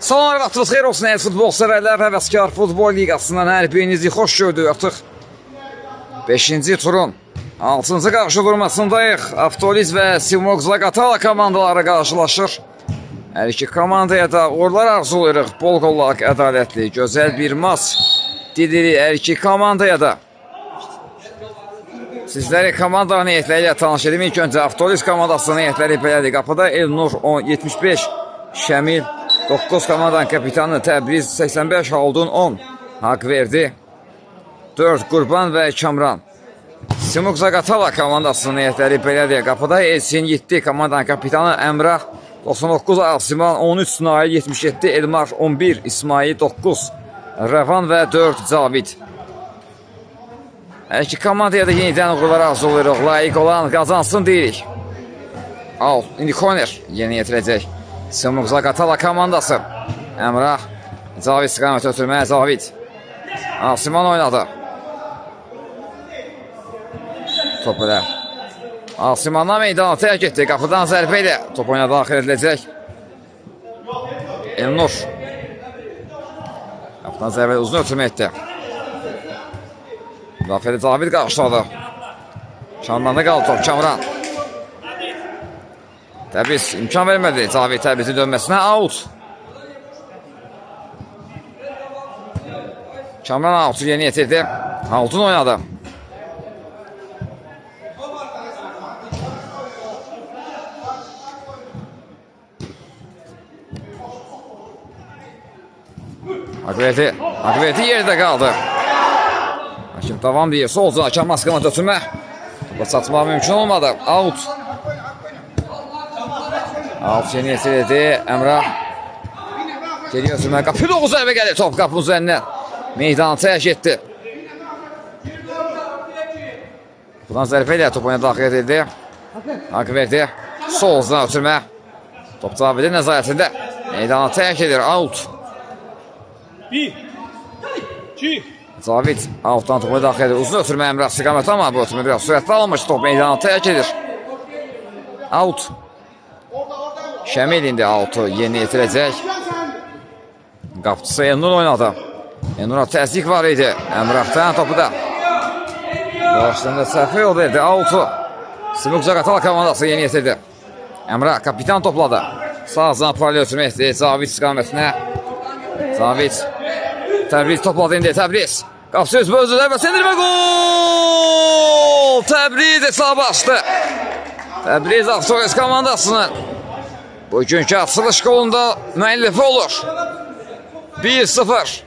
Salam, vaxtınız xeyir olsun, əziz futbol sevərlər, Həvəskar Futbol Liqasından hər birinizi xoş gördük. Artıq 5-ci turun 6-cı qarşı durmasındayıq. Avtoliz və Simok Zaqatala komandaları qarşılaşır. Hər iki komandaya da uğurlar arzulayırıq. Bol qollaq, ədalətli, gözəl bir maç dilirik hər iki komandaya da. Sizləri komandanın heyətləri ilə tanış edim. İlk öncə Avtoliz komandasının heyətləri belədir. Qapıda Elnur 75, Şəmil 9 komandanın kapitanı, Təbriz 85, Haldun 10, Haqverdi 4, Qurban və Kamran. Simok Zaqatala komandasının heyətləri belədir. Qapıda Elsin 7, komandanın kapitanı Əmrah 99, Asiman 13, Nail 77, Elmar 11, İsmail 9, Rəvan və 4, Cavid. Hər iki komandaya da yenidən uğurlar arzulayırıq. Layiq olan qazansın deyirik. Al, indi korner yeni yetirəcək Simok Zaqatala komandası. Əmrah, Cavid istiqamət ötürməyə, Cavid. Asiman oynadı. Top elə. Asimandan meydana tərk etdi. Qapıdan zərbə ilə top oyuna daxil ediləcək. Elnur. Qapıdan zərbə uzun ötürmə etdi. Daxili Cavid qarşıladı. Kamranda qaldı top, Kamran. Təbriz imkan vermədi Cavid Təbrizin dönməsinə, out. Kamran out'u yeni yetirdi. Haldun oynadı. Haqverdi yerdə qaldı. Hakim davam deyir. Solca hakem maskama götürmə. Topa çatmaq mümkün olmadı. Out. Alt yeni yetirdi. Əmrah. Geri götürmə. Qapı 9 zərbə gəlir. Top qapının üzərindən. Meydanı tərk etdi. Buradan zərbə ilə top oyuna daxil edildi. Haqverdi. Solca ötürmə. Top Cavidin nəzarətində. Meydanı tərk edir. Out. Cavid altdan topu daxil edir. Uzun ötürmə Əmrah istiqamət, amma bu ötürmə biraz sürətli alınmış. Top meydanı tərk edir. Out. Şəmil indi out'u yeni yetirəcək. Qapçısı Elnur oynadı. Elnur'a təzyiq var idi. Əmrahdan topu da. Başlarında səhvə yol verdi. Out'u Simok Zaqatala komandası yeni yetirdi. Əmrah kapitan topladı. Sağdan paralel ötürmə etdi. Cavid istiqamətinə. Cavid. Təbriz topladı indi. Təbriz. Qapısı öz bözülər və sendirmə gol! Təbriz hesabı açdı. Təbriz Avtoliz komandasının bugünkü açılış golunda müəllifi olur. 1-0.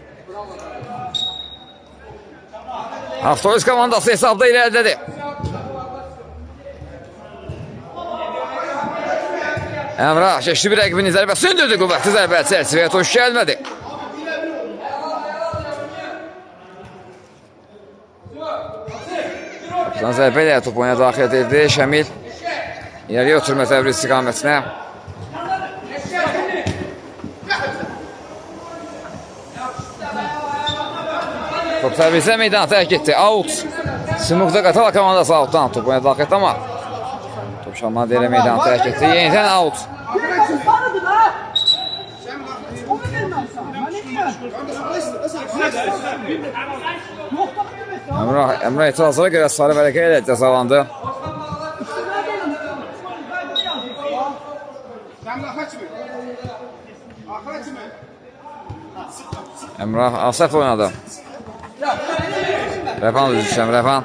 Avtoliz komandası hesabda ilerledi. Əmrah keçdi bir rəqibinin zərbə. Sündürdü qüvvətli zərbə. Çərçivəyə toş gəlmədi. Kapıdan zərbə ilə top oyuna daxil edildi. Şəmil İləriyə ötürmə Təbriz istiqamətinə. Top Təbrizə meydanı tərk etdi. Out. Simok Zaqatala komandası outdan top oyuna daxil etdi, amma top Şalman deyirə meydanı tərk etdi. Yenidən out. Əmrah etirazlara görə sarı vərəqə ilə cəzalandı. Əmrah Asəf oynadı. Rəfan düzüşəm, Rəfan.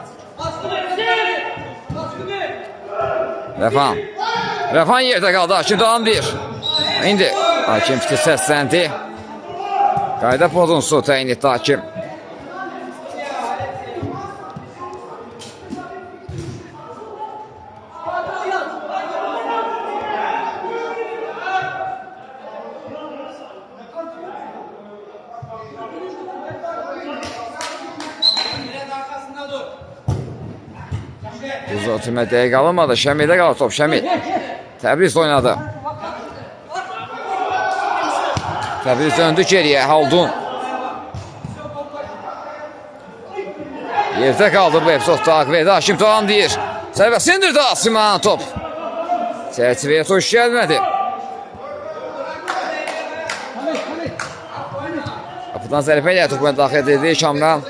Rəfan yerdə qaldı, Hakim davam deyir. İndi Hakim fiti səsləndi. Qayda pozuntusu təyin etdi Hakim. Uzun ötürmə dəqiq alınmadı. Şəmildə qaldı top. Şəmil. Təbriz oynadı. Təbriz döndü geriyə. Haldun. Yerdə qaldı bu epizodda. Haqverdi. Hakim Doğan deyir. Zərbə sindirdi Asiman top. Çərçivəyə toş gəlmədi. Qapıdan zərbə ilə topuna daxil edildi Kamran.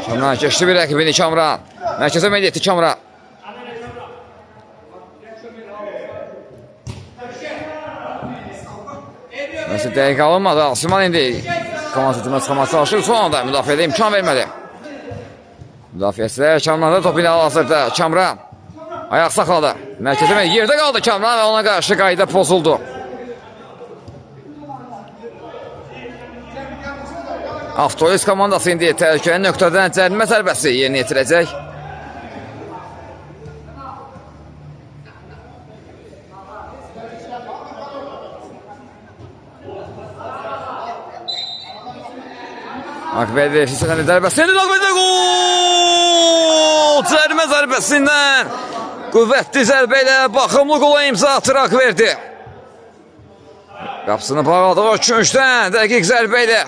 Kamran keçdi bir rəqibini Kamran. Mərkəzə meyl etdi Kamran. Nəsə dəqiq alınmadı. Asiman indi komandatına çıxmaq çalışır. Son anda müdafiədə imkan vermədi. Müdafiəçilər Kamranda topu ilə hazırda. Kamran ayaq saxladı. Mərkəzə meyl yerdə qaldı Kamran və ona qarşı qayda pozuldu. Avtolis komandası indi təhlükəli nöqtədən cərimə zərbəsi yerinə yetirəcək. Akbedi Hüseyin'in zərbəsində Akbedi gol! Cərimə zərbəsindən qüvvətli zərbə ilə baxımlı qola imza atır Akbedi. Qapısını bağladı o küncdən dəqiq zərbə ilə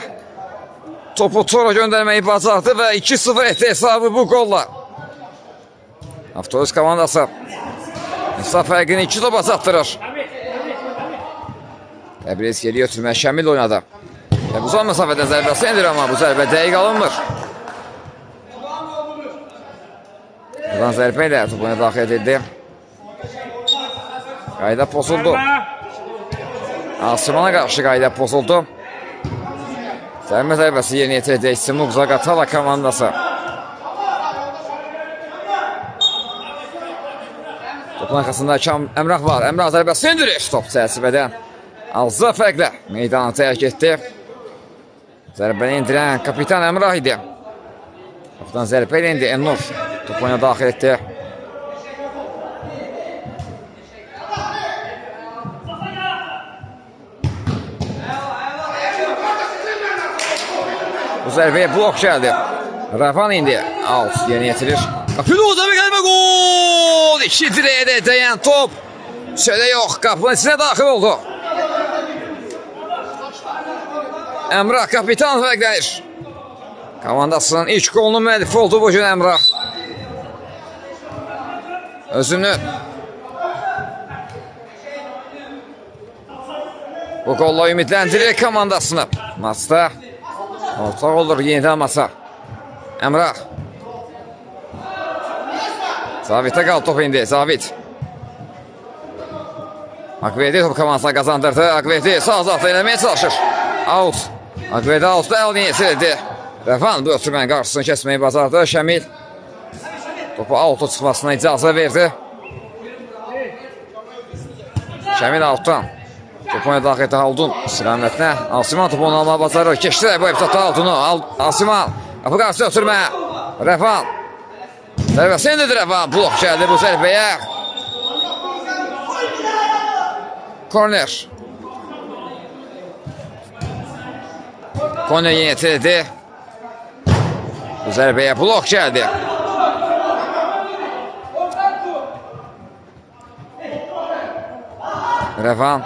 topu tora göndərməyi bacardı və 2-0 etdi hesabı bu qolla. Avtolis komandası hesab fərqini 2 topa çatdırır. Təbriz geriyə ötürmə Şəmil oynadı. Uzun məsafədən zərbəsi endir amma bu zərbə dəqiq alınmır. Buradan zərbə ilə topuna daxil edildi. Qayda pozuldu. Asimana qarşı qayda pozuldu. Zərbə zərbəsi yerinə yetirəcək Simuk Zaqatala komandası. Topun arxasında Əmrah var. Əmrah zərbəsi endirir. Top çərçivədən azca fərqlə meydanı tərk etdi. Zərbəni indirən kapitan Əmrah idi. Topdan zərbə ilə indi Ennur topuna daxil etdi. Bu zərbəyə blok gəldi. Rafan indi alt yeni yetirir. Qapıda uzabı gəlmə gol! 2 direğə dəyən top. Şöyle yox, qapının içine daxil oldu. Əmrah kapitan fərqlənir. Komandasının ilk qolunun müəllifi oldu bu gün Əmrah. Özünü bu qolla ümidləndirir komandasını. Maçda ortaq olur yenidən masa. Əmrah Zavit'e qaldı top indi. Zavit Akvedi top komandasına qazandırdı. Akvedi sağ zaxda eləməyə çalışır. Out. Akvedi outda əlini yetirdi. Rəfan bu ötürmənin qarşısını kəsməyi bacardı. Şəmil topu out'a çıxmasına icazə verdi. Şəmil outdan topuna daxil etdi Haldun istiqamətinə. Asiman topunu almağa bacarır. Keçdilər bu eptatda Haldunu. Asiman qapı qarşısı ötürmə. Rəfan zərbəsi endirdi Rəfan. Blok gəldi bu zərbəyə. Korner. Korner yeni yetirdi. Bu zərbəyə blok gəldi. Rəfan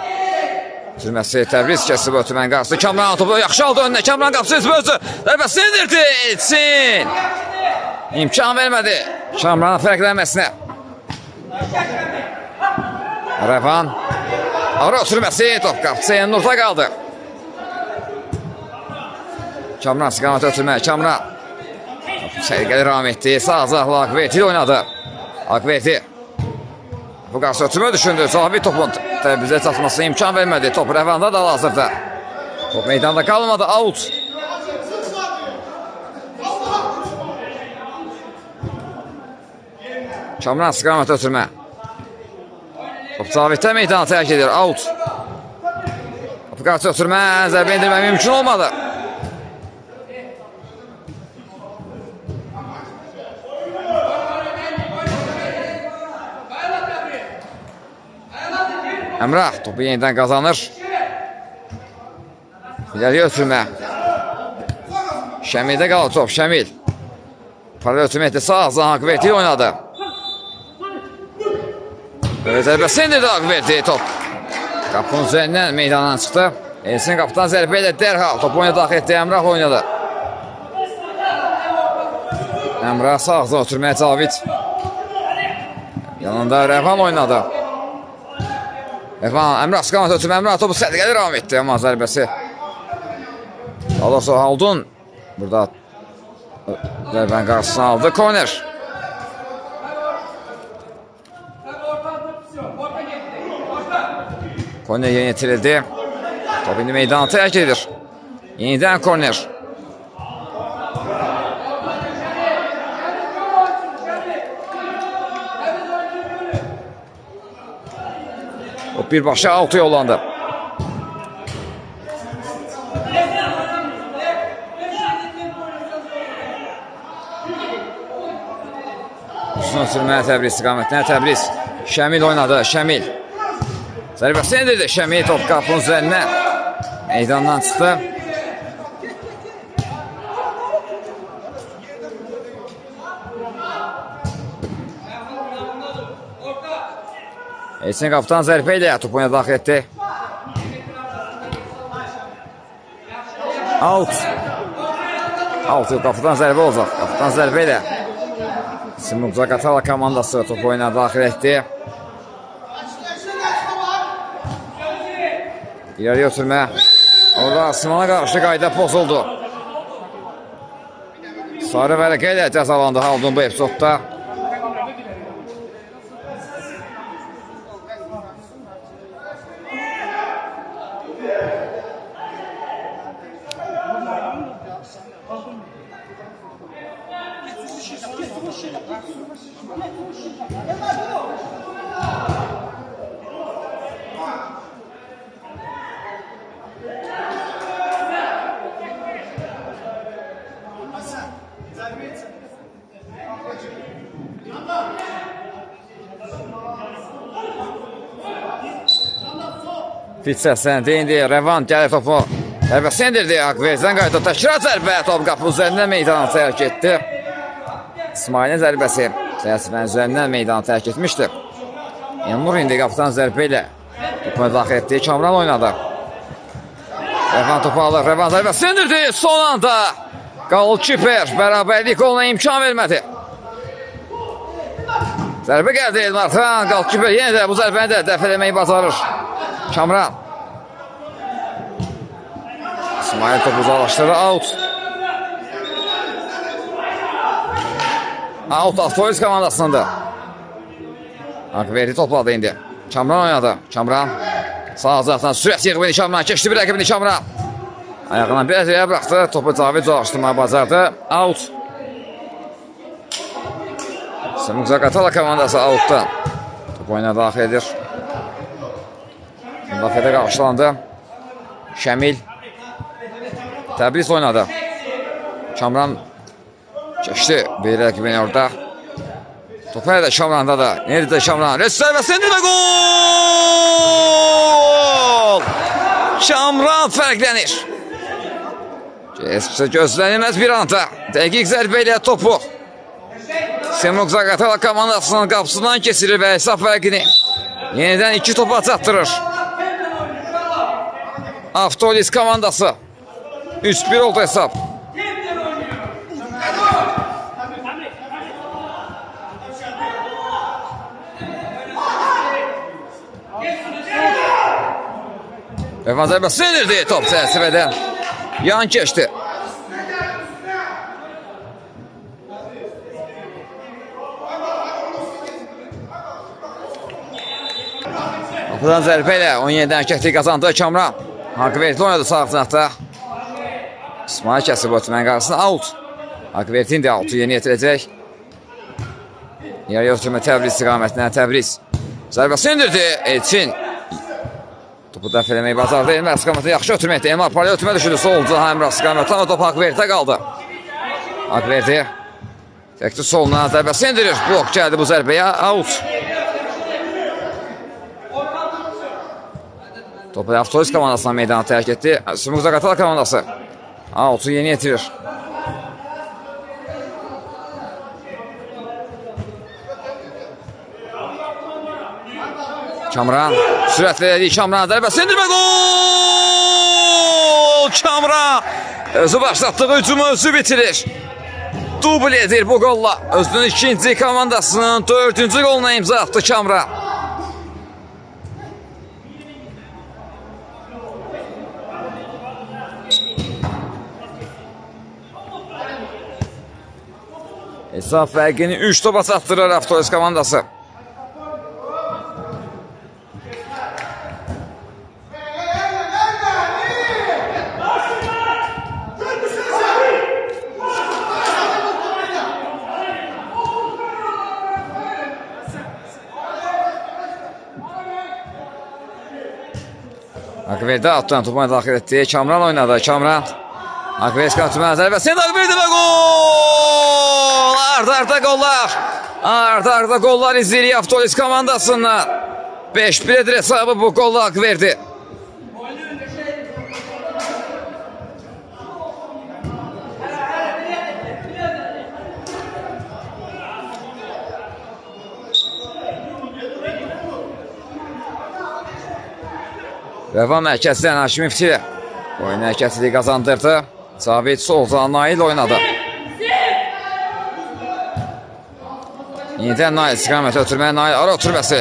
sürməsi Təbriz kəsib ötürmənin qarşısı. Kamran topu yaxşı aldı önünə. Kamran qapısı özü. Zərbəsini indirdi. Etsin. İmkan vermədi Kamranın fərqlənməsinə. Rəfan ara sürməsi top qapısı Ennur'da qaldı. Kamran istiqamətə ötürmək. Kamran sərqəli ram etdi. Sağ zahla Akveti oynadı. Akveti bu qarşı ötürmə düşündü. Zabit topun Təbrizə çatmasına imkan vermədi. Top Rəfanda da hazırda. Top meydanda qalmadı. Out. Kamran istiqamətə ötürmə. Top Zabit'ə meydanı tərk edir. Out. Topu qarşı ötürmə. Zərbə indirmək mümkün olmadı. Əmrah topu yenidən qazanır. İləri ötürmə. Şəmildə qalır top. Şəmil paralel ötürmə etdi. Sağ azdan Akverti oynadı. Zərbəsi indirdi Akverti top. Qapının üzərindən meydandan çıxdı. Elsin qapıdan zərbə ilə dərhal topu oyuna daxil etdi. Əmrah oynadı. Əmrah sağ azdan ötürməyə Cavid. Yanında Rəvan oynadı. Əmrah Skamat ötürmə, Əmrah topu sədqəli devam etdi, amma zərbəsi. Daha doğrusu Haldun burada zərbənin qarşısını aldı, korner. Korner yeni itirildi. Top indi meydanı tərk edir. Yenidən korner. O birbaşa altı yollandı. Uzun sürməyə Təbriz istiqamətinə Təbriz. Şəmil oynadı, Şəmil. Zərbəsini edirdi, Şəmil top qapının üzərinə. Meydandan çıxdı. Elçin qapıdan zərbə ilə topuna daxil etdi. Out. Out qapıdan zərbə olacaq. Qapıdan zərbə ilə. Simon Zaqatala komandası top oyuna daxil etdi. İleri götürmə. Orada Simona qarşı qayda pozuldu. Sarı vərəqə ilə cəzalandı Haldun bu epizodda. Fit səsləndi, indi Revan gəlir topu. Zərbəsini indirdi, Akverzdən qayıtdı. Təkrar zərbə, top qapı üzərindən meydanı tərk etdi. İsmailin zərbəsi Səyəsifənin üzərindən meydanı tərk etmişdir. Elnur indi qapıdan zərbə ilə topuna daxil etdi, Kamran oynadı. Revan topu alır, Revan zərbəsini indirdi. Son anda Qalkiper bərabərlik oluna imkan vermədi. Zərbə gəldi Elmardan, Qalkiper yenə də bu zərbəni də dəf eləməyi bacarır. Kamran. İsmail topu uzaqlaşdırır, out. Out Avtolis komandasında. Akverdi topladı indi. Kamran oynadı. Kamran sağ azaqdan sürət yığıb indi Kamran. Keçdi bir rəqibini Kamran. Ayağından biraz yerə bıraxdı. Topu Cavid uzaqlaşdırmağı bacardı. Out. Simon Zaqatala komandası outdan. Top oyuna daxil edir. Müdafiədə qarşılandı. Şəmil. Təbriz oynadı. Kamran keçdi. Bir rəqibini orada. Topu hələ də Kamranda da. Nerede də Kamran? Rəsərvəsində və gol! Kamran fərqlənir. Gözlənilməz bir anda. Dəqiq zərbə ilə topu Simon Zaqatala komandasının qapısından kesilir və hesab fərqini yenidən 2 topa çatdırır. Avtolis komandası 3-1 oldu hesab. Revan zərbəsini indirdi, top çərçivədən yan keçdi. Qapıdan zərbə ilə 17-dən hərəkətli qazandı Kamran. Akverdi oynadı sağ cinahda. İsmail kəsib ötürmənin qarşısına out. Akverdi indi out'u yeni yetirəcək. Yarı ötürmə Təbriz istiqamətinə Təbriz. Zərbəsini indirdi Elçin. Topu dəf eləməyi bacardı. Elmar istiqamətində yaxşı ötürməkdir. Elmar paraya ötürmə düşürdü. Solcu Əmrah istiqamətində ama top Akverdidə qaldı. Akverdi çəkdi soluna, zərbəsini indirir. Blok gəldi bu zərbəyə, out. Topu Avtolis komandasına meydanı tərk etdi. Simon Zaqatala komandası out'u yeni yetirir. Kamran sürətlə elədi. Kamran zərbəsini indirmə, gol! Kamran özü başlatdığı hücumu özü bitirir. Dubl edir bu golla. Özünün ikinci komandasının 4-cü goluna imza attı Kamran. Hesab fərqini 3 topa çatdırır Avtolis komandası. Akverdi altdan topuna daxil etdi. Kamran oynadı. Kamran. Akverdi kanatına zərbəsini Akverdi və gol! Arda qollar. Arda qollar izləyirik Avtolis komandasından. 5-1-dir hesabı bu golla Akverdi. Rəvan mərkəzdən Haşimivçi oyun hərəkətliyi qazandırdı. Cavid Solcan Nail oynadı. Yenidən Nail istiqaməti ötürməyə Nail ara ötürməsi.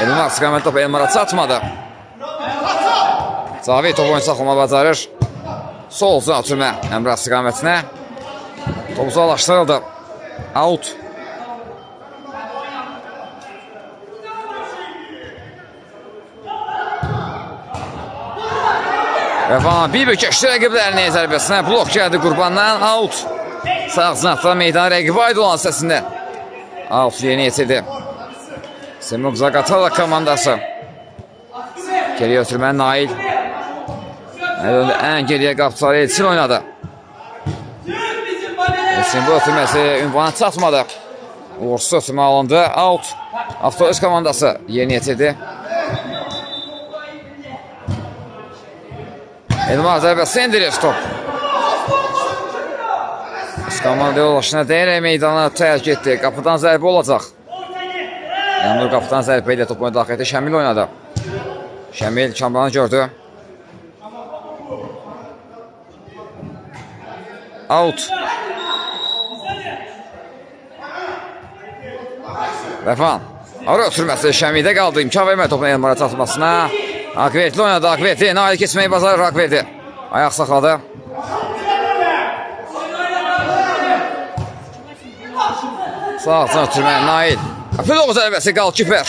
Elmar istiqaməti topu Elmar'a çatmadı. Cavid topu oyun saxlama bacarır. Solcan ötürmə Əmrah istiqamətinə. Topu uzaqlaşdırıldı. Out. Rəvan bir keçdi rəqiblərini zərbəsinə. Blok gəldi Qurbandan. Out. Sağ cinatda meydan rəqibi aid olan səsində. Out yeni yetirdi. Semuk Zaqatala komandası. Geriyə ötürmən Nail. Ən geriyə qapçıları Elçin oynadı. Elçin bu ötürməsi ünvana çatmadı. Uğursuz ötürmə alındı. Out. Avtolis komandası yeni yetirdi. Elmar zərbəsi indirir top. Komanda yoldaşına deyərək meydana tərk etdi. Qapıdan zərbə olacaq. Yanur qapıdan zərbə ilə topu daxil etdi. Şəmil oynadı. Şəmil Kamranı gördü. Out. Rəfan. Ara ötürməsi Şəmildə qaldı. İmkan vermədi topun Elmar'a çatmasına. Akverdi oynadı. Akverdi. Nail keçməyi bacarır Akverdi. Ayaq saxladı. Sağ altına ötürmə Nail. Apelov zərbəsi qalkiper.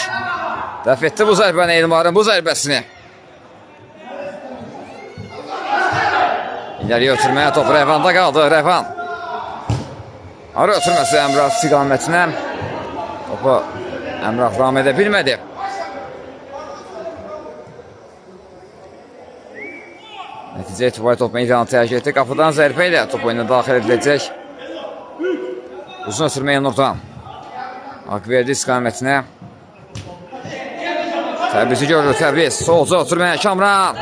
Dəf etdi bu zərbəni Elmar'ın bu zərbəsini. İləriyə ötürməyə top Rəvanda qaldı. Rəvan. Ara ötürməsi Əmrah istiqamətinə. Topu Əmrah davam edə bilmədi. Nəticə etibarı top meydanı tərk etdi. Qapıdan zərbə ilə top oyuna daxil ediləcək. Uzun ötürmə Yanurdan. Akverdi istiqamətinə. Təbrizi görür Təbriz. Solca ötürməyə Kamran.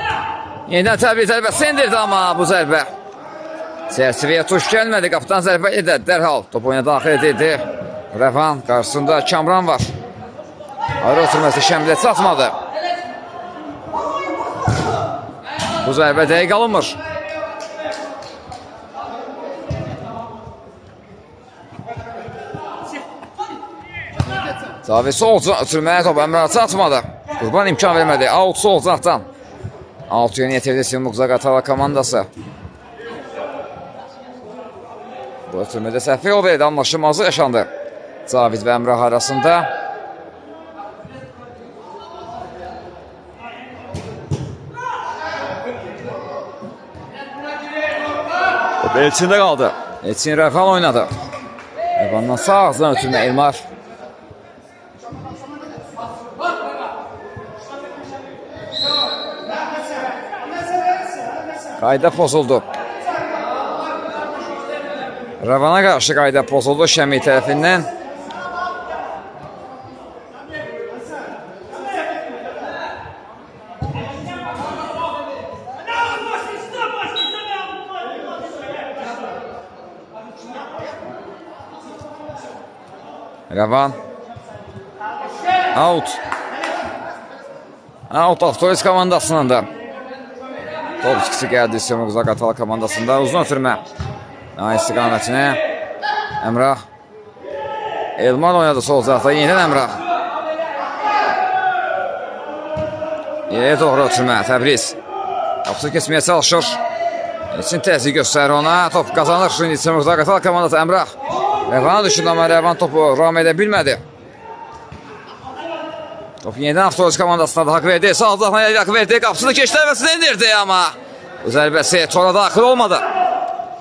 Yenidən Təbriz zərbəsi indirdi amma bu zərbə çərçivəyə tuş gəlmədi. Qapıdan zərbə edə dərhal top oyuna daxil edildi. Rəvan qarşısında Kamran var. Ara ötürməsi Şəmilə çatmadı. Bu zərbə dəqiq alınmır. Cavid Solcan ötürməyə top Əmrah çatmadı. Qurban imkan vermədi. Out Solcandan. Out yeni yetirdi Semuk Zaqatala komandası. Bu ötürmədə səhv yol verdi. Anlaşılmazlıq yaşandı Cavid və Əmrah arasında. Elçində qaldı. Elçin Rəfan oynadı. Rəfandan sağ ağzından ötürmə Elmar. Qayda pozuldu. Rəvana qarşı qayda pozuldu Şəmi tərəfindən. Rəvan. Out. Out Avtolis komandasının da. Top çıxısı gəldi Semuk Zaqatala komandasında. Uzun ötürmə. Nail istiqamətinə. Əmrah. Elmar oynadı sol zarafda. Yenidən Əmrah. Yeriyə doğru ötürmə. Təbriz. Qapısı keçməyə çalışır. İçin təzyiq göstərir ona. Top qazanır. Şimdi Semuk Zaqatala komandası Əmrah. Rəvan düşündü, amma Rəvan topu ram edə bilmədi. Top yenidən Avtobus komandasına da haqq verdi. Sağ uzaqdan haqq verdi. Qapısını keçdi və sinirdi, amma bu zərbəsi sonra daxil olmadı.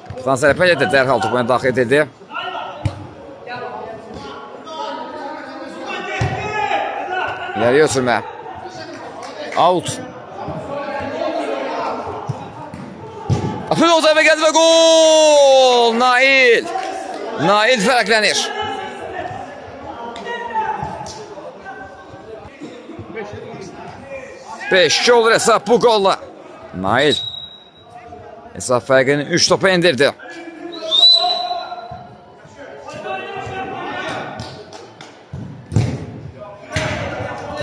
Qapıdan zərbə edir, dərhal topuna daxil edildi. İləriyə ötürmə. Out. Apel o zərbə gəldi və gol! Nail! Nail fərqlənir. Beş olur hesab bu golla. Nail hesab fərqini 3 topa indirdi.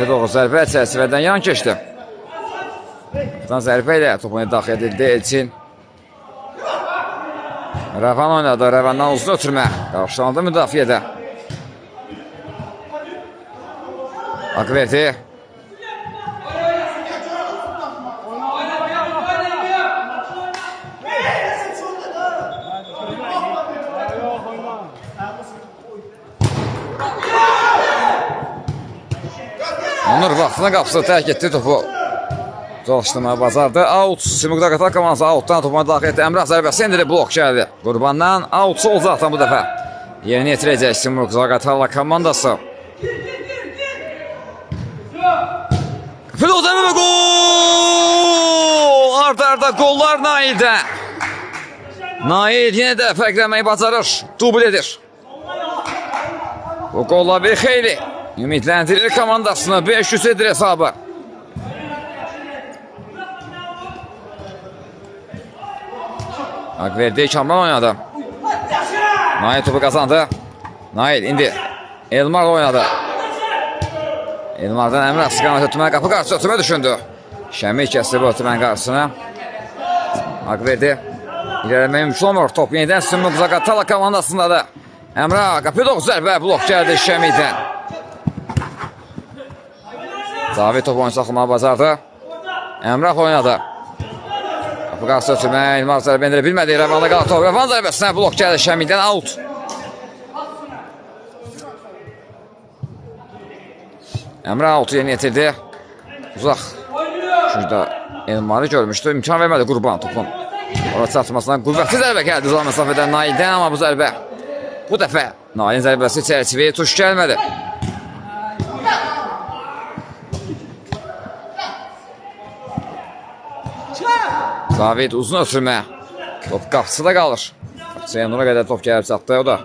Doğru zərbə çərçivədən yan keçdi. Zərbə ilə topunu daxil edildi Elçin. Rəvan oynadı, Rəvandan uzun ötürmə. Qarşılandı müdafiədə. Haqq verdi. Onur vaxtına qapısı tərk etdi topu. Çalışdırmağı bacardı. Out. Simurqa qatar komandası outdan topuna daxil etdi. Əmrah zərbəsi indirib blok gəldi. Qurbandan out sol zaten bu dəfə. Yerini yetirəcək Simurqa qatarla komandası. Filo zərbə və gol! Arda gollar Nail'dən. Nail yenə də fərqlənməyi bacarır. Dubl edir. Bu golla bir xeyli ümidləndirir komandasını. 500 edir hesabı. Haqq verdi, Kamran oynadı. Nail topu qazandı. Nail indi. Elmar oynadı. Elmardan Əmrah sıqanat ötürmə, qapı qarşısı ötürmə düşündü. Şəmil kəsdi bu ötürmənin qarşısına. Haqq verdi. İlərləmək mümkün olmur. Top yenidən Simurqa Qatala komandasındadır. Əmrah qapı doğru zərbə blok gəldi Şəmildən. David topu oyun saxlamağı bacardı. Əmrah oynadı. Qapı qarşısı ötürmə, Elmar zərbə indirə bilmədi. Rəvanda qaldı top. Rəvan zərbəsinə blok gəldi Şəmildən out. Əmrah out'u yeni yetirdi. Uzaq. Şurada Elmar'ı görmüşdü. İmkan vermədi Qurban topun. Orada çarpmasından qüvvətli zərbə gəldi zor məsafədən Nail'dən, amma bu zərbə bu dəfə Nail'in zərbəsi çərçivəyə tuş gəlmədi. David uzun ötürmə. Top qapısıda qalır. Seynur'a qədər top gəlib çatdı o da.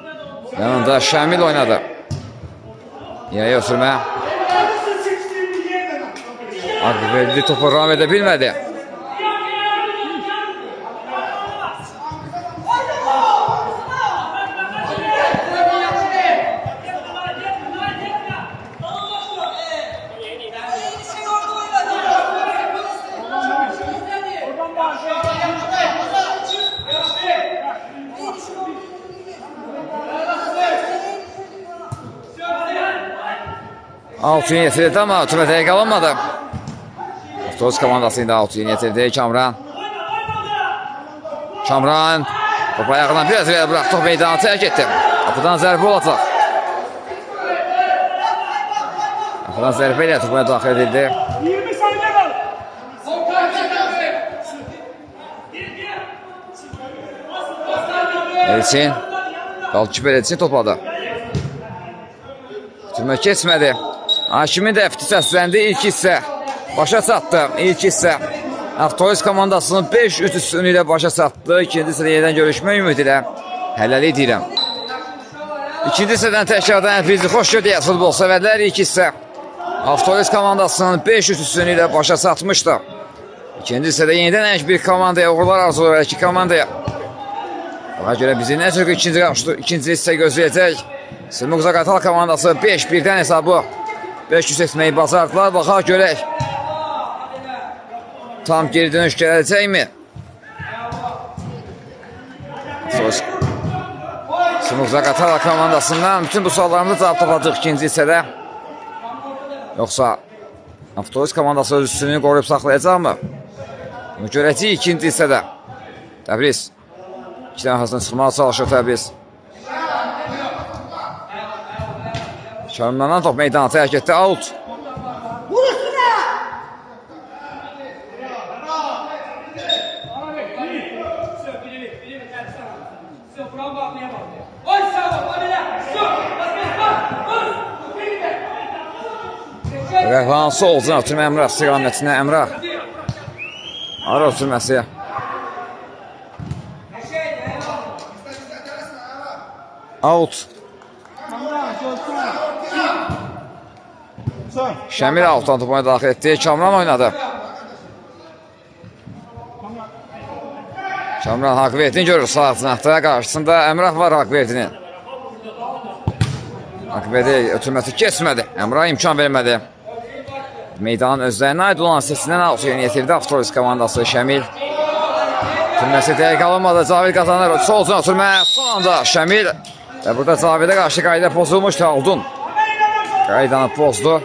Yanında Şəmil oynadı. Yaya ötürmə. Haqq verdi, topu ram edə bilmədi. Altı yeni yetirdi ama ötürmətəyə qalınmadı. Avtobus komandası indi altı yeni yetirdi Kamran. Kamran topu ayağından biraz verə bıraxdı, top meydanı tərk etdi. Qapıdan zərbə olacaq. Qapıdan zərbə ilə topuna daxil edildi. 20 saniye var. Elçin. Qalkiper Elçin topladı. Tümə keçmədi. Hakimin də əfti səsləndi. İlk hissə başa çatdı. İlk hissə Avtobus komandasının 5-3 üstünlüyü ilə başa çatdı. İkinci hissədə yenidən görüşmək ümidi ilə hələlik deyirəm. İkinci hissədən təkrardan hepinizi xoş gördük futbol sevərlər. İlk hissə Avtobus komandasının 5-3 üstünlüyü ilə başa çatmışdı. İkinci hissədə yenidən ən bir komandaya uğurlar arzulayır iki komandaya. Buna görə bizi nə çox ikinci hissə gözləyəcək. Simurqa Qatal komandası 5-1-dən hesabı 500 etməyi bacardılar. Baxaq görək. Tam geri dönüş gələcəkmi? Simurqa Qatal komandasından bütün bu suallarımızı cavab tapacaq ikinci hissədə. Yoxsa Avtobus komandası öz üstünlüyünü qoruyub saxlayacaqmı? Bunu görəcəyik ikinci hissədə. Təbriz. İki dənə arasından çıxmağa çalışır Təbriz. Kamrandan top meydana tərk etdi. Out. Rəhvan solcuna ötürmə Əmrah istiqamətinə. Əmrah. Ara ötürməsi. Out. Şəmil altdan topuna daxil etdi. Kamran oynadı. Kamran Haqverdini görür sağ cinahda. Qarşısında Əmrah var Haqverdinin. Haqverdi ötürməsi keçmədi. Əmrah imkan vermədi. Meydanın özlərinə aid olan sesindən altı yönü yetirdi Avtolis komandası. Şəmil. Ötürməsi dəqiq alınmadı. Cavid qazanır. Solcun ötürmə. Son anda Şəmil. Və burada Cavidə qarşı qayda pozulmuşdu. Aldun. Qaydanı pozdu.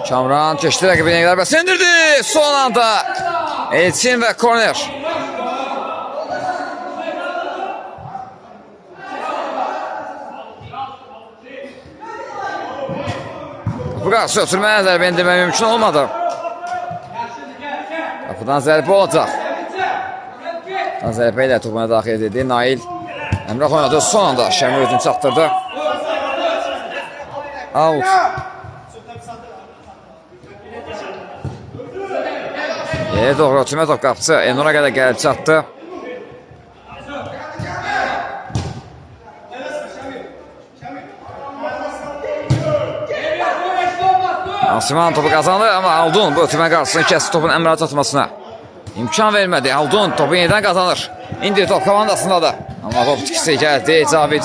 Kamran keçdi rəqibinə qələbəsini indirdi. Son anda Elçin və korner. Bu qarşı ötürməyə zərbə indirmək mümkün olmadı. Qapıdan zərbə olacaq. Zərbə ilə topuna daxil edildi. Nail Əmrah oynadı. Son anda Şəmil özünü çatdırdı. Out. Yeri doğru ötürmə top qapısı. Enura qədər gəlib çatdı. Asiman topu qazandı amma Aldun bu ötürmə qarşısını kəsdi topun Əmrah çatmasına. İmkan vermədi. Aldun topu yenidən qazanır. İndir top komandasında da. Amma top tikisi gəldi. Cavid.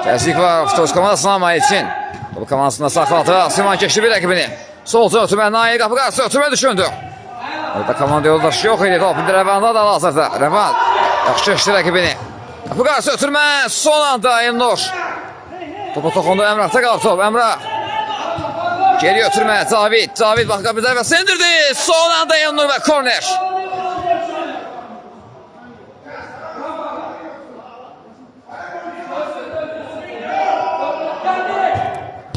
Təzlik var Avtolis komandasına amma Elçin. Topu komandasında saxladı. Asiman keçdi bir rəqibini. Solcu ötürmə, Nail qapı qarşı ötürmə düşündü. Orada komanda yoldaşı yox idi. Top indi Rəvanda da hazırda. Rəvan yaxşı keçdi rəqibini. Qapı qarşı ötürmə, son anda Elnur. Topa toxundu, Əmrahda qalıb top. Əmrah. Geri ötürmə, Cavid. Cavid bax qapı zərbəsi indirdi. Son anda Elnur və korner.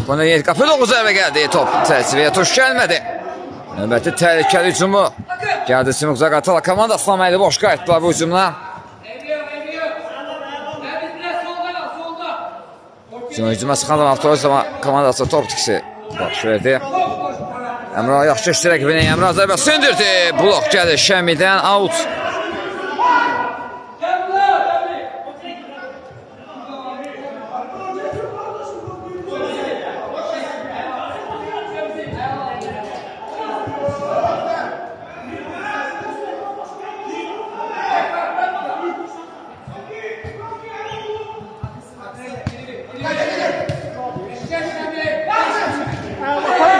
Qapı 9 zərbə gəldi. Top çərçivəyə tuş gəlmədi. Növbəti təhlükəli hücumu gəldi Simuk Zaqatala komandasına məyli boş qayıtdılar bu hücumla. Hücuma çıxan zaman Avtolis komandası top tikisi baş verdi. Əmrah yaxşı keçdi rəqibini. Əmrah zərbəsi indirdi. Blok gəldi Şəmildən. Out.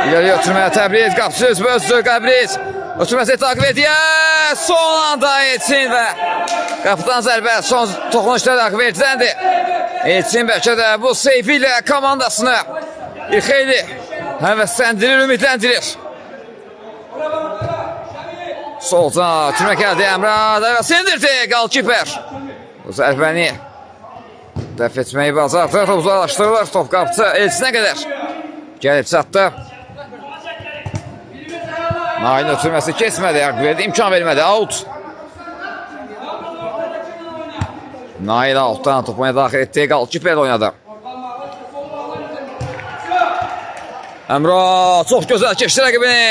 İleri ötürmeye Təbriz, qapsız, Bözcü, Qəbriz. Ötürməsi takip ediyor. Son anda Elçin və qapıdan zərbə son toxunuşda takip edildi. Elçin bəlkə də bu seyfi ilə komandasını bir xeyli həvəsləndirir, ümidləndirir. Solca ötürmə gəldi. Əmrah zərbəsi indirdi. Qalkiper. Bu zərbəni dəf etməyi bacardı. Top uzaqlaşdırılır. Top qapısı Elçinə qədər gəlib çatdı. Nailin ötürməsi kesmədi. Haqverdi imkan vermədi. Out. Nail altdan topuna daxil etdi. Qalkiper oynadı. Əmrah çox gözəl keçdi rəqibini.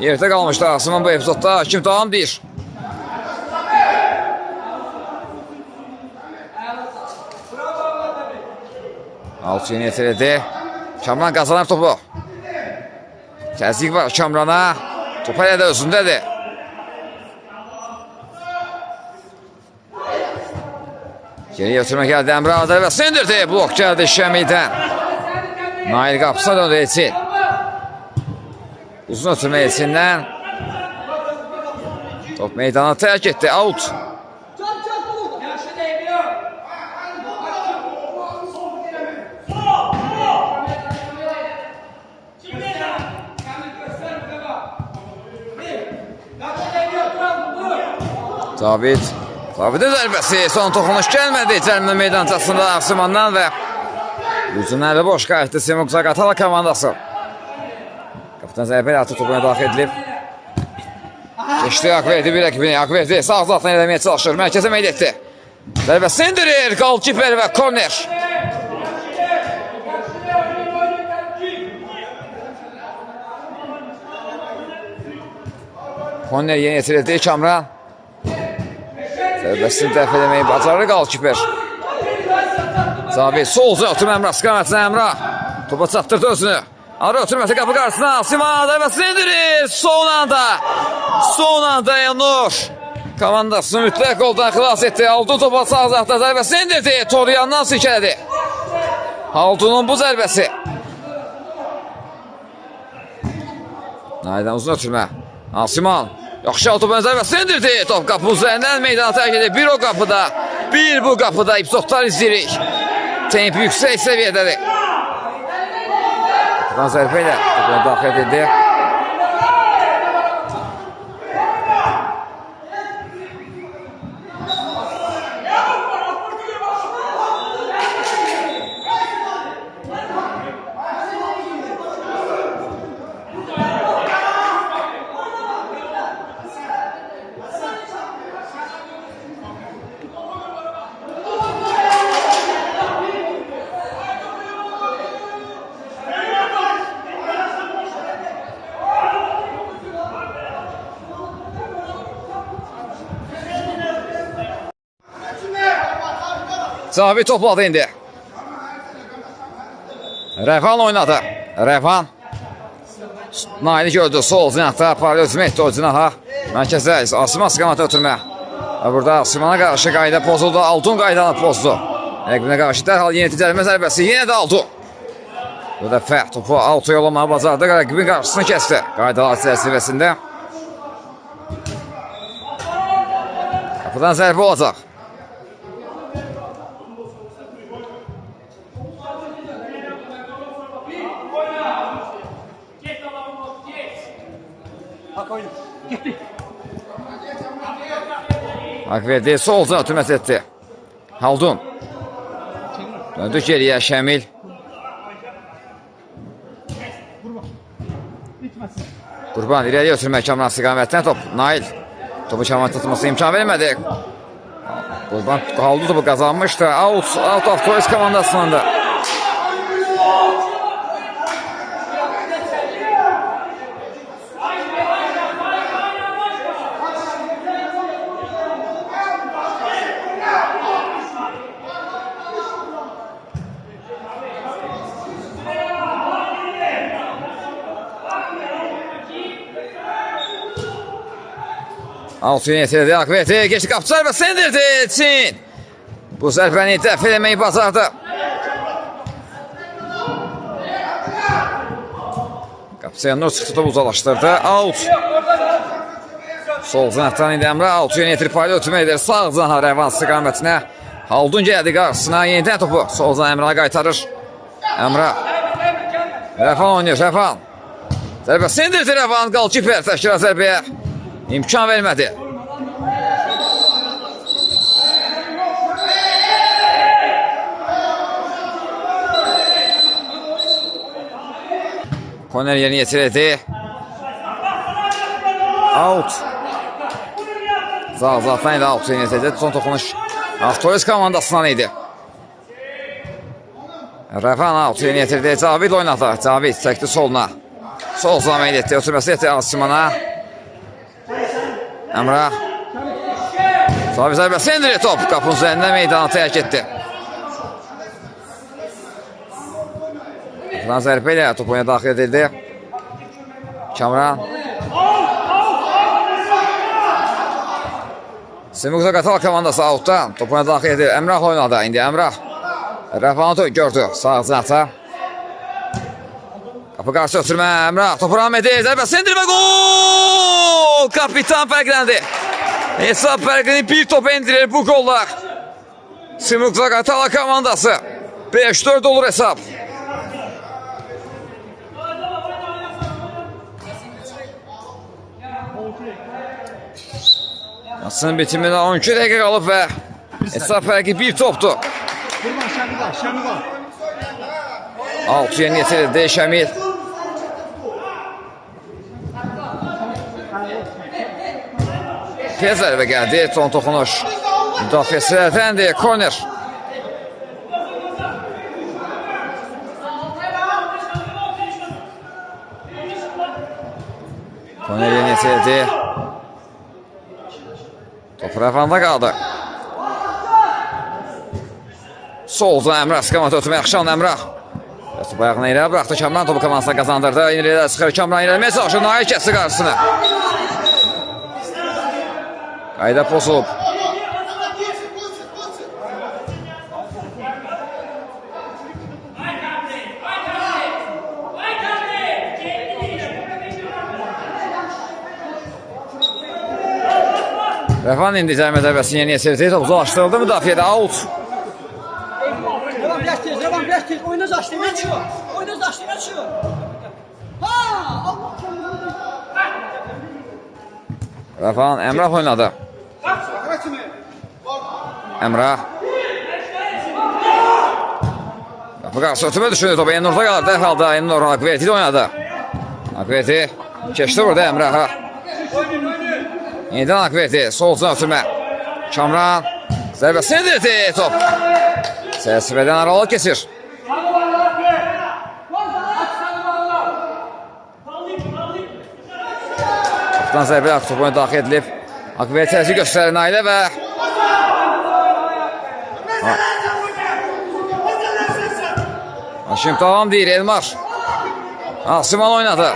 Yerdə qalmışdı Asımın bu epizodda. Kim davam deyir. Alt yeni yetirdi. Kamran qazanır topu. Təzlik var Kamrana. Top hələ də özündədir. Geriyə ötürmə gəldi Əmrah zərbəsi indirdi. Blok gəldi Şəmildən. Nail qapısına döndü Elçin. Uzun ötürmə Elçindən. Top meydanı tərk etdi. Out. Davidin zərbəsi. Son toxunuş gəlmədi. Cəlmə meydancasında Arsimandan və Üzün əli boş qayıtdı Simuk Zaqatala komandası. Kapitan zərbə atı topuna daxil edilib. Geçdi Akverdi bir rəqibini. Akverdi sağ zatdan eləməyə çalışır. Mərkəzə meyd etdi. Zərbəsini indirir. Qalkiper və korner. Korner yeni yetirildi. Kamran. Zərbəsini dəf eləməyi bacarır Qalkiper. Zabit sol uzun ötürmə Əmrah istiqamətində Əmrah. Topa çatdırdı özünü. Ara ötürməsi qapı qarşısına. Siman zərbəsini indirir. Son anda Elnur. Komandasını mütləq qoldan xilas etdi. Haldun topa sağ zaqda zərbəsini indirdi. Toriyandan silkələdi. Haldunun bu zərbəsi. Naydan uzun ötürmə. Asiman. Yaxşı Altopun zərbəsini indirdi. Top qapı üzərindən meydana tərk edib. Bir o qapıda, bir bu qapıda epizodlar izləyirik. Temp yüksək səviyyədədir. Kapitan zərbə ilə topuna daxil edildi. Zabit topladı indi. Rəvan oynadı. Rəvan. Naili gördü. Sol cinahda paralel özümə etdi o cinaha. Mərkəzdə Asiman istiqamətə ötürmə. Burada Asimana qarşı qayda pozuldu. Altun qaydanı pozdu. Rəqibinə qarşı dərhal yeni ticərimə zərbəsi. Yenə də aldı. Bu dəfə topu altı yollamağı bacardı. Rəqibin qarşısını kəsdi. Qaydalar çərçivəsində. Qapıdan zərbə olacaq. Akverdi sol uzun ötürməsi etdi. Haldun. Döndü geriyə Şəmil. Qurban irəliyə ötürmə Kamran istiqamətdən top. Nail. Topu Kamran tutması imkan vermədi. Qurban Haldun topu qazanmışdı. Out of Toys komandasının da. Altın yetirdi Akverdi. Geçti qapı zərbəsini indirdi Çin. Bu zərbəni dəf eləməyi bacardı. Qapıya Nur çıxdı topu uzalaşdırdı. Out. Sol cinahdan indi Əmrah. Altın yetirib paylı ötürmə edir. Sağ cinah Rəvan istiqamətinə. Haldun gəldi qarşısına. Yenidən topu sol cinah Əmrah'a qaytarır. Əmrah. Rəvan oynayır. Rəvan. Zərbəsini indirdi Rəvan. Qalkiper təşkila zərbəyə. İmkan vermədi. Korner yerini yetirildi. Out. Zatdan ilə out yerini yetirildi. Son toxunuş Avtolis komandasından idi. Rəvan out yerini yetirdi. Cavid oynadı. Cavid çəkdi soluna. Sol zaman etdi. Ötürməsi etdi Asimana. Əmrah. Cavid zərbəsi indirir top. Qapının üzərində meydanı tərk etdi. Qapıdan zərbə ilə top oyuna daxil edildi. Kamran. Simuk Zaqatala komandası outdan top oyuna daxil edir. Əmrah oynadı. İndi Əmrah. Rəvanı gördü. Sağ cinahda. Qapı qarşı ötürmə, Əmrah, topu Rahmet edir, zərbəsi endirmə, gol! Kapitan fərqləndi. Hesab fərqini bir top endirir bu gollar. Simurq Zaqatala komandası. 5-4 olur hesab. Maçın bitimində 12 dəqiqə qalıb və hesab fərqi bir topdur. 6-ya yetirildi Şəmil. Tez zərbə gəldi, son toxunuş. Müdafiəsilərdəndir, korner. Korner yeni yetirildi. Top rəfanda qaldı. Solda Əmrah Skamat ötürmə yaxşan Əmrah. Topu ayağına ilə bıraxdı. Kamran topu komandasına qazandırdı. İnirədə çıxır. Kamran ilə mesajı Nail kəsdi qarşısına. Qayda pozulub. Rəfan indi cərimə zərbəsini yeniyə çevirdi. Top uzaqlaşdırıldı müdafiədə. Out. Devam, oyuna zaçtığına çıkıyor. Oyuna zaçtığına çıkıyor. Rəfan, Əmrah oynadı. Əmrah. Qapı qarşı ötürmə düşündü topu. Ennurda qalır. Dərhalda Ennur Akverti oynadı. Akverti keçdi burada Əmrah'a. Yenidən Akverti. Solcuna ötürmə. Kamran. Zərbəsini indirdi top. Səsibədən aralı keçir. Topdan zərbələ topuna daxil edilib. Akverti tərzi göstərir Nailə və Haşim tamam deyir Elmar. Asiman oynadı.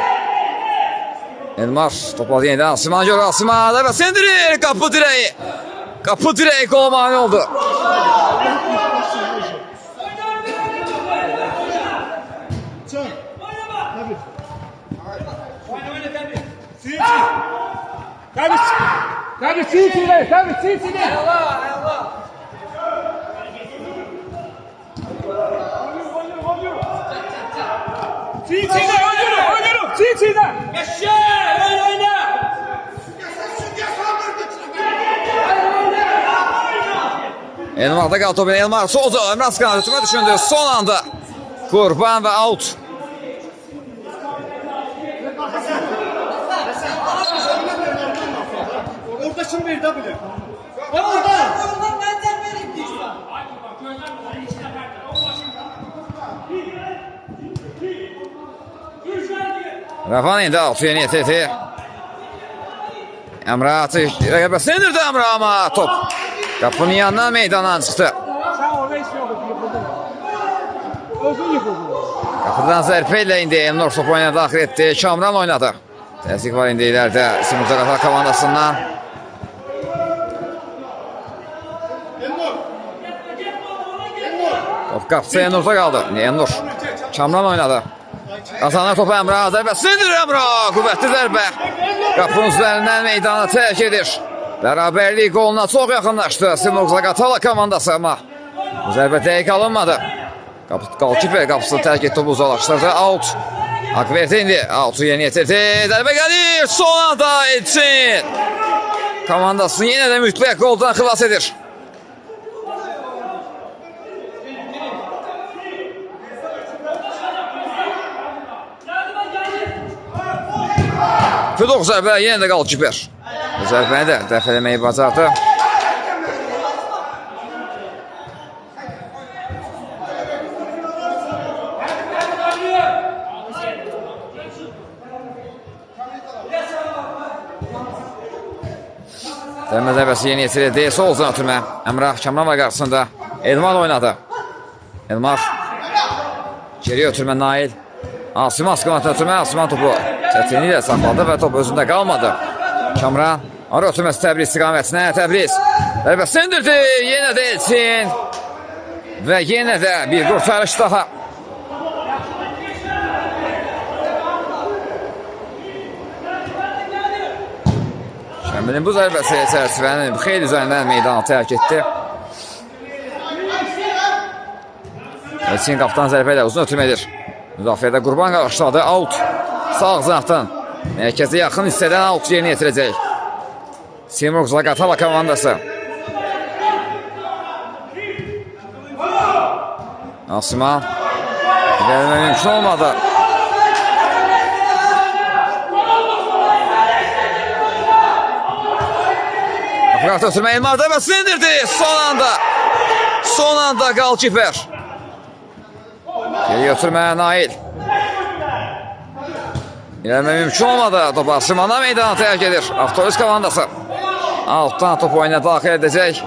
Elmar topladı yenidən Asiman görür. Asiman da sindirir. Kapı direği. Kapı direği gol mani oldu. Tabii Çiğçi'yle. Çiğçi'yle oynuyorum. Çiğçi'yle. Oyna. Elmar'da qaldı topu. Elmar solca Emrah Skamat ötürmə düşündü. Son anda Qurban və out. Orada kim verdi bile? Orada. Benden vereyim diyeceğim. Rəfan indi 6-ya niyyət etdi. Əmrah atış. Rəqəbəsini indirdi Əmrah ama top qapının yanından meydandan çıxdı. Sen orada hiç yok. Yıkıldın. Özün yıkıldın. Qapıdan zərbə ilə indi Elnur topu oyuna daxil etdi. Kamran oynadı. Təzyiq var indi ilərdə Simurq Zaqatala komandasından. Top qapısı Ennur'da qaldı. Ennur. Kamran oynadı. Qazanır topu Əmrah. Zərbəsini indirir Əmrah. Qüvvətli zərbə. Qapının üzərindən meydanı tərk edir. Bərabərlik qoluna çox yaxınlaşdı Simurq Zaqatala komandası ama bu zərbə dəqiq alınmadı. Qalkiper qapısını tərk etdi, topu uzaqlaşdırdı. Out. Akverti indi. Out'u yeni yetirdi. Zərbə gəlir. Son anda Elçin. Komandasını yenə də mütləq qoldan xilas edir. Fidok zərbə yenə də qalkiper. Zərbəni də dəf eləməyi bacardı. Dərmə zərbəsi yeni yetirildi. Solcuna ötürmə. Əmrah Kamran var qarşısında. Elmar oynadı. Elmar. Geriyə ötürmə Nail. Asiman Skamat'ın ötürmə. Asiman topu çətini ilə saxladı və top özündə qalmadı. Kamran. Ara ötürməsi Təbriz istiqamətinə. Təbriz. Zərbəsini indirdi. Yenə də Elçin. Və yenə də bir qurtarış daha. Şəmilin bu zərbəsi çərçivənin xeyli üzərindən meydanı tərk etdi. Elçin qaptan zərbə ilə uzun ötürmə edir. Müdafiədə Qurban qarşıladı. Out. Sağ zınaqdan. Mərkəzə yaxın hissədən out yerinə yetirəcək. Simurq Zaqatala komandası. Asman. İlerləmə mümkün olmadı. Afqat ötürmə Elmar dəbəsini indirdi. Son anda qalkiper. Geri götürmə Nail. İlerləmə mümkün olmadı. Top Asmana meydana tərk edir. Avtolis komandası. Altdan top oyuna daxil edəcək.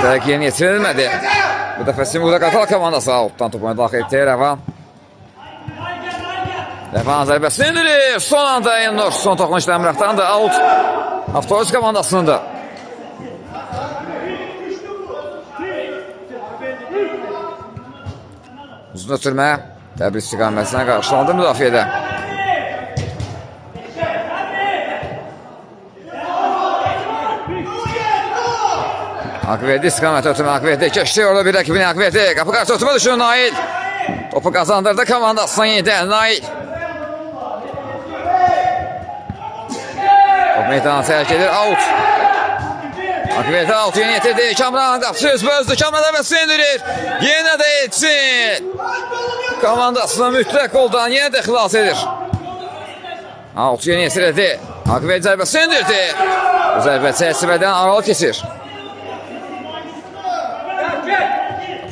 Tərk yeni yetirilmədi. Bu dəfə Simurq Zaqatala komandası altdan top oyuna daxil etdi. Rəvan. Rəvan zərbəsini indirir. Son anda Elnur. Son toxunuşda Əmrahdan da out. Avtolis komandasının da. Uzun ötürmə. Təbriz istiqamətinə qarşılandı müdafiədə. Akverdi istiqamətə ötürmə. Akverdi keçdi. Orada bir rəkibini Akverdi. Qapı qarşı ötürmə düşünür Nail. Topu qazandırdı komandasına yenidən Nail. Top meydana tərk edir. Out. Akverdi out yeni yetirdi. Kamran qapısı özbözdü. Kamran dəbəsini indirir. Yenə də Elçin. Komandasına mütləq qoldan yenə də xilas edir. Out yeni yetirildi. Akverdi zərbəsini indirdi. Bu zərbə çərçivədən aralı keçir.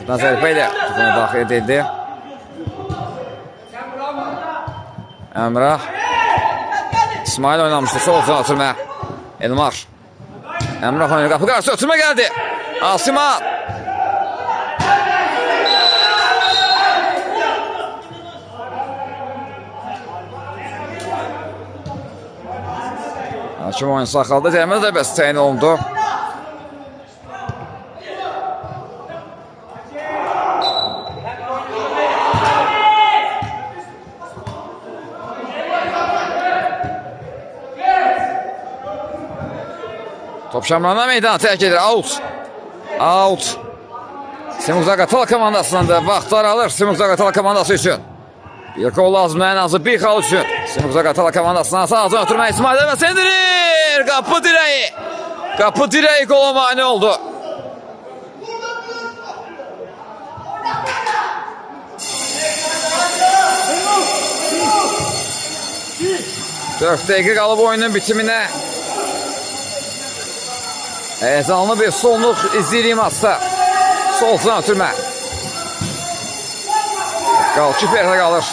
Qapıdan zərbə ilə topuna daxil edildi. Əmrah. İsmail oynamışdı. Sol uzun ötürmə. Elmar. Əmrah oynuyor. Qapı qarşı ötürmə gəldi. Asiman. Hakim oyun saxaldı. Cəmiyyət zərbəsi təyin olundu. Top Şamrana meydana tərk edir. Out. Simurq Zaqatala komandasından da vaxt daralır Simurq Zaqatala komandası üçün. Bir qol lazımdır ən azı bir xal üçün. Simurq Zaqatala komandasından sağdan ötürmə İsmail dəbəsi indirir. Qapı dirəyi. Qapı dirəyi qola mane oldu. Dörd dəqiqə qalıb oyunun bitiminə. Əzanlı bir sonluq izləyirik maçda. Soldan ötürmə. Qalkiperdə qalır.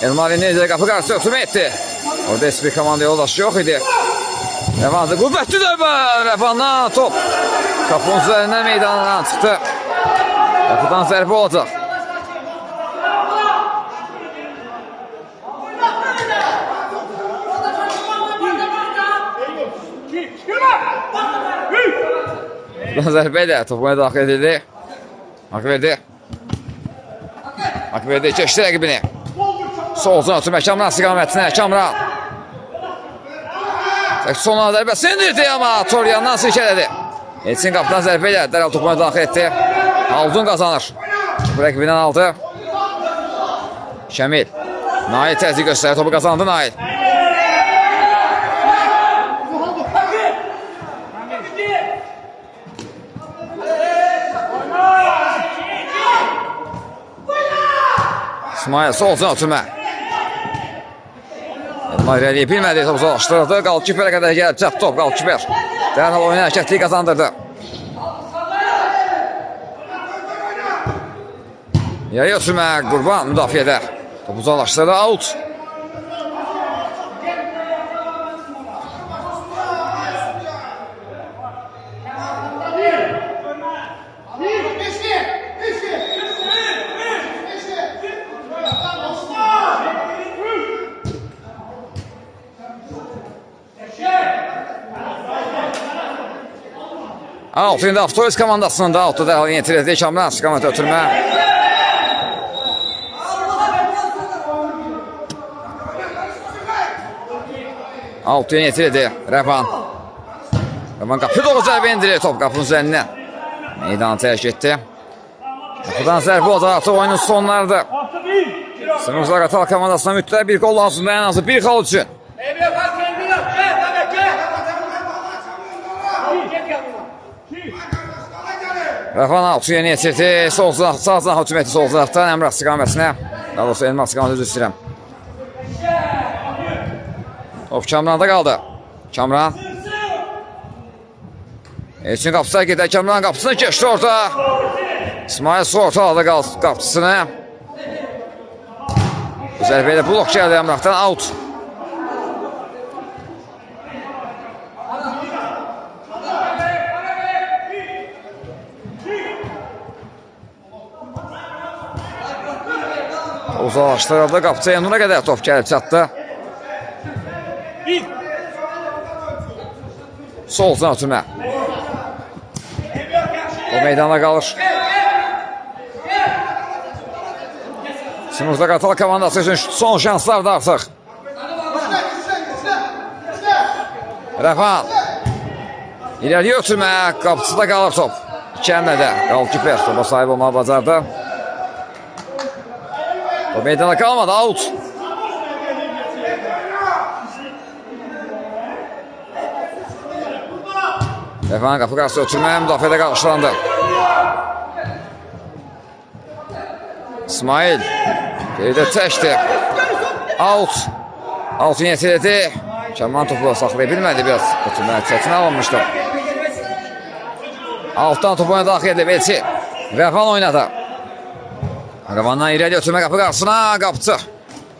Elmar necə qapı qarşı ötürmə etdi. Orada heç bir komanda yoldaşı yox idi. Rəvandı qüvvətli dövbə. Rəvandan top. Qapının üzərindən meydanından çıxdı. Qapıdan zərbə olacaq. Zərbə ilə topuna daxil edildi. Akverdi keçdi rəqibini. Soldan ötürmə Kamran istiqamətinə. Kamran. Son zərbəsini indirdi amma Toryandan silkələdi. Elçin qapıdan zərbə ilə dərhal topuna daxil etdi. Haldun qazanır. Bu rəqibindən aldı. Şəmil. Nail təzyiq göstərir. Topu qazandı Nail. İsmail soldan ötürmə. Elmar irəliyə bilmədi, top uzaqlaşdırıldı. Qalkiperə qədər gəlib çap top, Qalkiper. Dərhal oyunu hərəkətliyi qazandırdı. Yaya ötürmə, Qurban müdafiədə. Top uzaqlaşdırdı, out. Out indi Avtolis komandasının da outda da yetirdi Kamran istiqamət ötürmə. Out yetirdi Rəvan. Rəvan qapı doğru zərbə indirir top qapının üzərinə. Meydanı tərk etdi. Qapıdan zərbə oldu artıq oyunun sonlarında. Sınır Zaqatal komandasına mütləq bir gol lazımdır ən azı bir xal üçün. Rəvan Altu yeni yetirdi. Sol sağdan hökuməti sol zərfdən Əmrah istiqamətinə. Daha doğrusu Elmar istiqaməti üzr istəyirəm. Top Kamranda qaldı. Kamran. Elçin qapısına gedə Kamran qapısını keçdi orada. İsmail su orta aldı qapısını. Zərbə ilə blok gəldi Əmrahdan out. Uzaqlaşdırıldı qapıcı Enur'a qədər top gəlib çatdı. Sol uzun ötürmə. O meydana qalır. Sınır Zaqatal komandası üçün son şanslar da artıq. Rəfan. İləriyə ötürmə. Qapıcıda qalır top. İki əmlədə. Qalkiper topa sahib olmağı bacardı. O meydana qalmadı. Out. Rəfan qapı qarşısı ötürmə. Müdafiədə qarşılandı. İsmail. Geridə təkdir. Out. Out'u yetirdi. Kamran topu saxlaya bilmədi biraz. Ötürmə çətin alınmışdı. Altdan topuna daxil edib Elçi. Rəfan oynadı. Rəvandan irəli ötürmə qapı qarşısına. Qapıcı.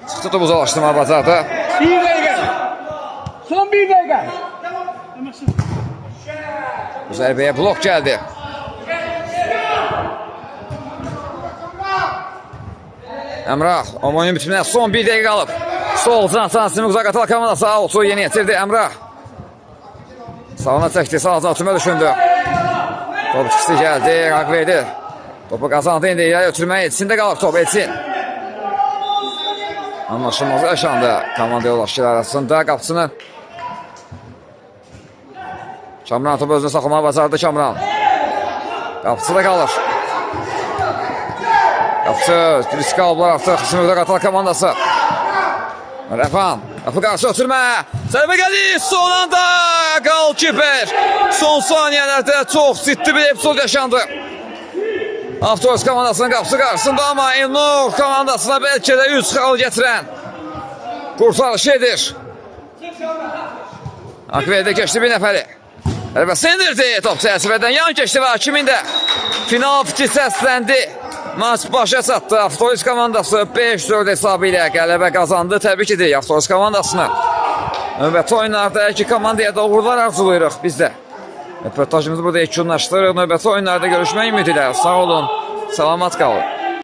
Çıxdı topu uzaqlaşdırmağı bacardı. Bir dəqiqə. Son bir dəqiqə. Bu zərbəyə blok gəldi. Əmrah, oyunun bitimine son bir dəqiqə qalıb. Sol cansan Sınır Zaqatal komandası out'u yeni yetirdi Əmrah. Sağına çəkdi, sağdan ötürmə düşündü. Top çıxısı gəldi, haqq verdi. Topu qazandı, indi irəli ötürmə Elçində qalıb top Elçin. Anlaşılmazı yaşandı komanda yoldaşları arasında qapısını. Kamran topu özünə saxlamağı bacardı Kamran. Qapısı da qalır. Qapısı risk alıblar artıq Sınır Zaqatal komandası. Rəfan, qapı qarşı ötürmə. Zərbə gəlir, son anda qalkiper. Son saniyələrdə çox ciddi bir epizod yaşandı. Avtolis komandasının qapısı qarşısında amma Elnur komandasına bəlkə də 3 xal gətirən qurtarış edir. Akverdə keçdi bir nəfəri. Əlbət sindirdi top çərçivədən yan keçdi və hakimin də final fikri səsləndi. Maç başa çatdı. Avtolis komandası 5-4 hesabı ilə qələbə qazandı. Təbrik edirik Avtolis komandasına. Növbəti oyunlarda iki komandaya da uğurlar arzulayırıq biz də. Röportajımızı burada yekunlaşdırırıq. Növbəti oyunlarda görüşmək ümidi ilə. Sağ olun, salamat qalın.